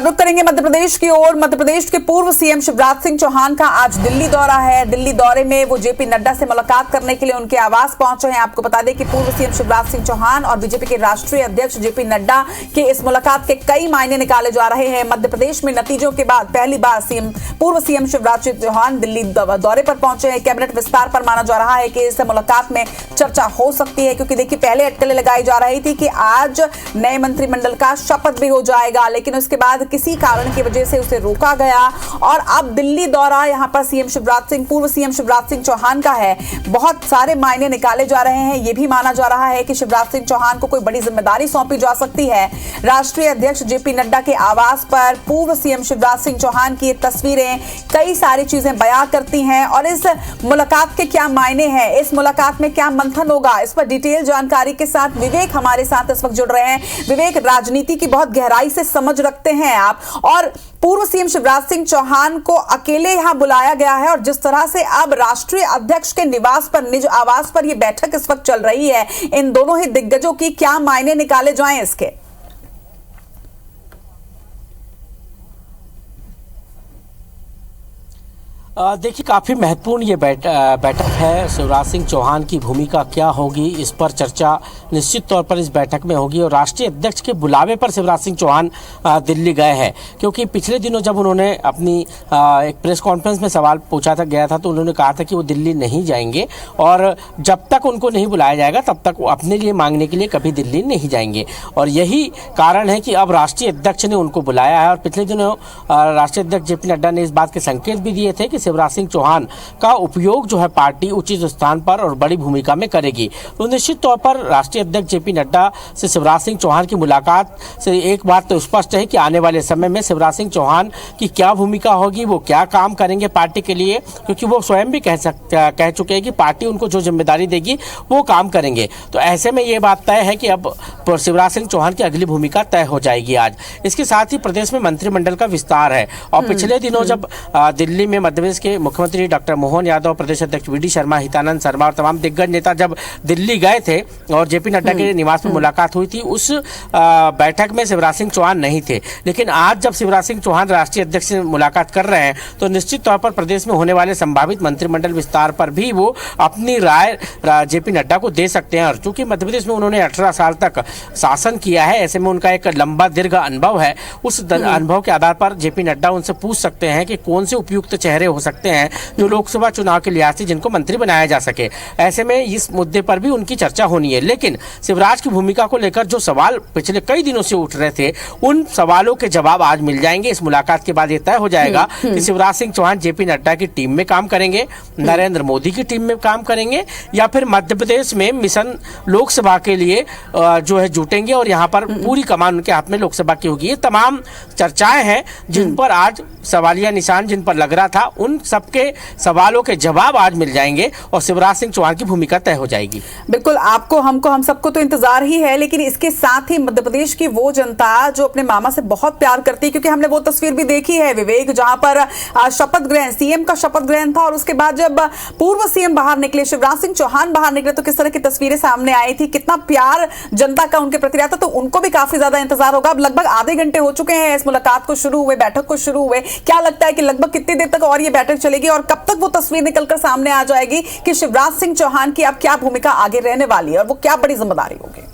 अब रुक करेंगे मध्य प्रदेश की ओर। मध्य प्रदेश के पूर्व सीएम शिवराज सिंह चौहान का आज दिल्ली दौरा है। दिल्ली दौरे में वो जेपी नड्डा से मुलाकात करने के लिए उनके आवास पहुंचे हैं। आपको बता दें कि पूर्व सीएम शिवराज सिंह चौहान और बीजेपी के राष्ट्रीय अध्यक्ष जेपी नड्डा के इस मुलाकात के कई मायने निकाले जा रहे हैं। मध्य प्रदेश में नतीजों के बाद पहली बार पूर्व सीएम शिवराज सिंह चौहान दिल्ली दौरे पर पहुंचे हैं। कैबिनेट विस्तार पर माना जा रहा है कि इस मुलाकात में चर्चा हो सकती है, क्योंकि देखिए पहले अटकलें लगाई जा रही थी कि आज नए मंत्रिमंडल का शपथ भी हो जाएगा, लेकिन उसके बाद किसी कारण की वजह से उसे रोका गया और अब दिल्ली दौरा यहां पर पूर्व सीएम शिवराज सिंह चौहान का है। बहुत सारे मायने निकाले जा रहे हैं। यह भी माना जा रहा है कि शिवराज सिंह चौहान को कोई बड़ी जिम्मेदारी सौंपी जा सकती है। राष्ट्रीय अध्यक्ष जेपी नड्डा के आवास पर पूर्व सीएम शिवराज सिंह चौहान की तस्वीरें कई सारी चीजें बयां करती हैं। और इस मुलाकात के क्या मायने हैं, इस मुलाकात में क्या मंथन होगा, इस पर डिटेल जानकारी के साथ विवेक हमारे साथ इस वक्त जुड़ रहे हैं। विवेक, राजनीति की बहुत गहराई से समझ रखते हैं आप, और पूर्व सीएम शिवराज सिंह चौहान को अकेले यहां बुलाया गया है और जिस तरह से अब राष्ट्रीय अध्यक्ष के निवास पर, निज आवास पर यह बैठक इस वक्त चल रही है, इन दोनों ही दिग्गजों की क्या मायने निकाले जाएं इसके? देखिए, काफ़ी महत्वपूर्ण ये बैठक है। शिवराज सिंह चौहान की भूमिका क्या होगी, इस पर चर्चा निश्चित तौर पर इस बैठक में होगी। और राष्ट्रीय अध्यक्ष के बुलावे पर शिवराज सिंह चौहान दिल्ली गए हैं, क्योंकि पिछले दिनों जब उन्होंने अपनी एक प्रेस कॉन्फ्रेंस में सवाल पूछा गया था तो उन्होंने कहा था कि वो दिल्ली नहीं जाएंगे और जब तक उनको नहीं बुलाया जाएगा तब तक वो अपने लिए मांगने के लिए कभी दिल्ली नहीं जाएंगे। और यही कारण है कि अब राष्ट्रीय अध्यक्ष ने उनको बुलाया है। और पिछले दिनों राष्ट्रीय अध्यक्ष जेपी नड्डा ने इस बात के संकेत भी दिए थे कि शिवराज सिंह चौहान का उपयोग जो है पार्टी उचित स्थान पर और बड़ी भूमिका में करेगी। तो निश्चित तौर पर राष्ट्रीय अध्यक्ष जेपी नड्डा से शिवराज सिंह चौहान की मुलाकात से एक बात तो स्पष्ट है कि आने वाले समय में शिवराज सिंह चौहान की क्या भूमिका होगी, वो क्या काम करेंगे पार्टी के लिए, क्योंकि वो स्वयं भी कह चुके हैं कि पार्टी उनको जो जिम्मेदारी देगी वो काम करेंगे। तो ऐसे में ये बात तय है कि अब शिवराज सिंह चौहान की अगली भूमिका तय हो जाएगी आज। इसके साथ ही प्रदेश में मंत्रिमंडल का विस्तार है। और पिछले दिनों जब दिल्ली में मध्य प्रदेश के मुख्यमंत्री डॉक्टर मोहन यादव, प्रदेश अध्यक्ष वी डी शर्मा, हितानंद शर्मा और तमाम दिग्गज नेता जब दिल्ली गए थे और जेपी नड्डा के निवास में मुलाकात हुई थी, उस बैठक में शिवराज सिंह चौहान नहीं थे। लेकिन आज जब शिवराज सिंह चौहान राष्ट्रीय अध्यक्ष से मुलाकात कर रहे हैं तो निश्चित तौर पर प्रदेश में होने वाले संभावित मंत्रिमंडल विस्तार पर भी वो अपनी राय जेपी नड्डा को दे सकते हैं। और चूंकि मध्य प्रदेश में उन्होंने 18 साल तक शासन किया है, ऐसे में उनका एक लंबा दीर्घ अनुभव है। उस अनुभव के आधार पर जेपी नड्डा उनसे पूछ सकते हैं कि कौन से उपयुक्त चेहरे हो सकते हैं जो लोकसभा चुनाव के लिहाज से जिनको मंत्री बनाया जा सके। ऐसे में इस मुद्दे पर भी उनकी चर्चा होनी है। लेकिन शिवराज की भूमिका को लेकर जो सवाल पिछले कई दिनों से उठ रहे थे, उन सवालों के जवाब आज मिल जाएंगे। इस मुलाकात के बाद यह तय हो जाएगा कि शिवराज सिंह चौहान जेपी नड्डा की टीम में काम करेंगे, नरेंद्र मोदी की टीम में काम करेंगे, या फिर मध्य प्रदेश में मिशन लोकसभा के लिए जो है जुटेंगे और यहाँ पर पूरी कमान उनके हाथ में लोकसभा की होगी। ये तमाम चर्चाएं हैं जिन पर आज सवालिया निशान जिन पर लग रहा था, उन सबके सवालों के जवाब आज मिल जाएंगे और शिवराज सिंह चौहान की भूमिका तय हो जाएगी। बिल्कुल, आपको, हमको, हम सबको तो इंतजार ही है, लेकिन इसके साथ ही मध्य प्रदेश की वो जनता जो अपने मामा से बहुत प्यार करती है, क्योंकि हमने वो तस्वीर भी देखी है विवेक, जहां पर शपथ ग्रहण, सीएम का शपथ ग्रहण था और उसके बाद जब पूर्व सीएम बाहर निकले, शिवराज सिंह चौहान बाहर निकले, तो किस तरह की तस्वीरें सामने आई थी, कितना प्यार जनता का उनके प्रति रहता। तो उनको भी काफी ज्यादा इंतजार होगा। अब लगभग आधे घंटे हो चुके हैं इस मुलाकात को शुरू हुए, बैठक को शुरू हुए। क्या लगता है कि लगभग कितनी देर तक और ये बैठक चलेगी और कब तक वो तस्वीर निकलकर सामने आ जाएगी कि शिवराज सिंह चौहान की अब क्या भूमिका आगे रहने वाली है और वो क्या बड़ी जिम्मेदारी होगी?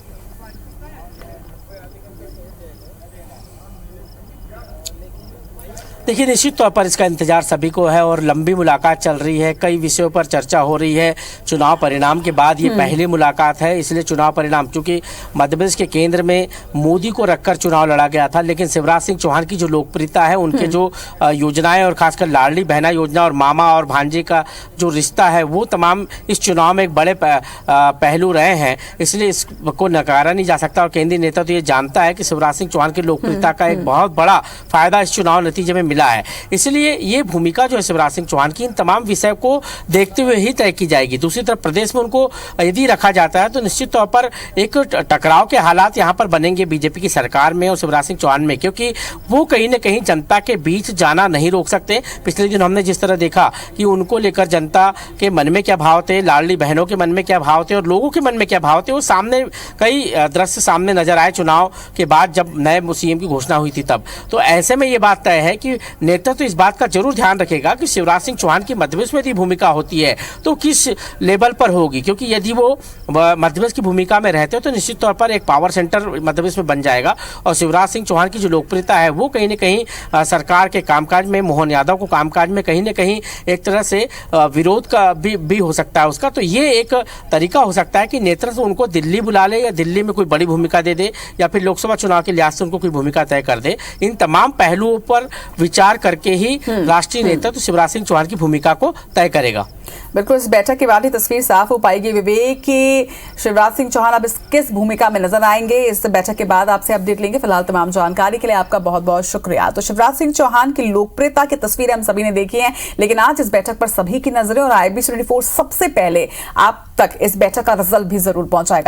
देखिए, निश्चित तौर पर इसका इंतजार सभी को है और लंबी मुलाकात चल रही है, कई विषयों पर चर्चा हो रही है। चुनाव परिणाम के बाद ये पहली मुलाकात है, इसलिए चुनाव परिणाम, चूंकि मध्य प्रदेश के केंद्र में मोदी को रखकर चुनाव लड़ा गया था, लेकिन शिवराज सिंह चौहान की जो लोकप्रियता है, उनके जो योजनाएं और खासकर लाडली बहना योजना और मामा और भांजे का जो रिश्ता है, वो तमाम इस चुनाव में एक बड़े पहलू रहे हैं। इसलिए इसको नकारा नहीं जा सकता और केंद्रीय नेता तो ये जानता है कि शिवराज सिंह चौहान की लोकप्रियता का एक बहुत बड़ा फायदा इस चुनाव नतीजे में मिला है। इसलिए ये भूमिका जो है शिवराज सिंह चौहान की इन तमाम विषय को देखते हुए ही तय की जाएगी। दूसरी तरफ प्रदेश में उनको यदि रखा जाता है तो निश्चित तौर पर एक टकराव के हालात यहाँ पर बनेंगे बीजेपी की सरकार में और शिवराज सिंह चौहान में, क्योंकि वो कहीं ना कहीं जनता के बीच जाना नहीं रोक सकते। पिछले दिन हमने जिस तरह देखा कि उनको लेकर जनता के मन में क्या भाव थे, लाडली बहनों के मन में क्या भाव थे और लोगों के मन में क्या भाव थे, वो सामने कई दृश्य सामने नजर आए चुनाव के बाद जब नए सीएम की घोषणा हुई थी तब। तो ऐसे में ये बात तय है कि नेता तो इस बात का जरूर ध्यान रखेगा कि शिवराज सिंह चौहान की मध्यप्रदेश में यदि भूमिका होती है तो किस लेवल पर होगी, क्योंकि यदि वो मध्यप्रदेश की भूमिका में रहते हो तो निश्चित तौर पर एक पावर सेंटर मध्यप्रदेश में बन जाएगा और शिवराज सिंह चौहान की जो लोकप्रियता है वो कहीं ना कहीं सरकार के कामकाज में, मोहन यादव को कामकाज में कहीं ना कहीं एक तरह से विरोध का भी हो सकता है उसका। तो ये एक तरीका हो सकता है कि नेतृत्व उनको दिल्ली बुला ले या दिल्ली में कोई बड़ी भूमिका दे दे या फिर लोकसभा चुनाव के लिहाज से उनको कोई भूमिका तय कर दे। इन तमाम पहलुओं पर विचार करके ही राष्ट्रीय नेतृत्व शिवराज सिंह चौहान की भूमिका को तय करेगा। बिल्कुल, इस बैठक के बाद ही तस्वीर साफ हो पाएगी विवेक कि शिवराज सिंह चौहान अब किस भूमिका में नजर आएंगे। इस बैठक के बाद आपसे अपडेट लेंगे। फिलहाल तमाम जानकारी के लिए आपका बहुत बहुत शुक्रिया। तो शिवराज सिंह चौहान की लोकप्रियता की तस्वीरें हम सभी ने देखी हैं, लेकिन आज इस बैठक पर सभी की नजरें और IBC 24 सबसे पहले आप तक इस बैठक का रिजल्ट भी जरूर पहुंचाएगा।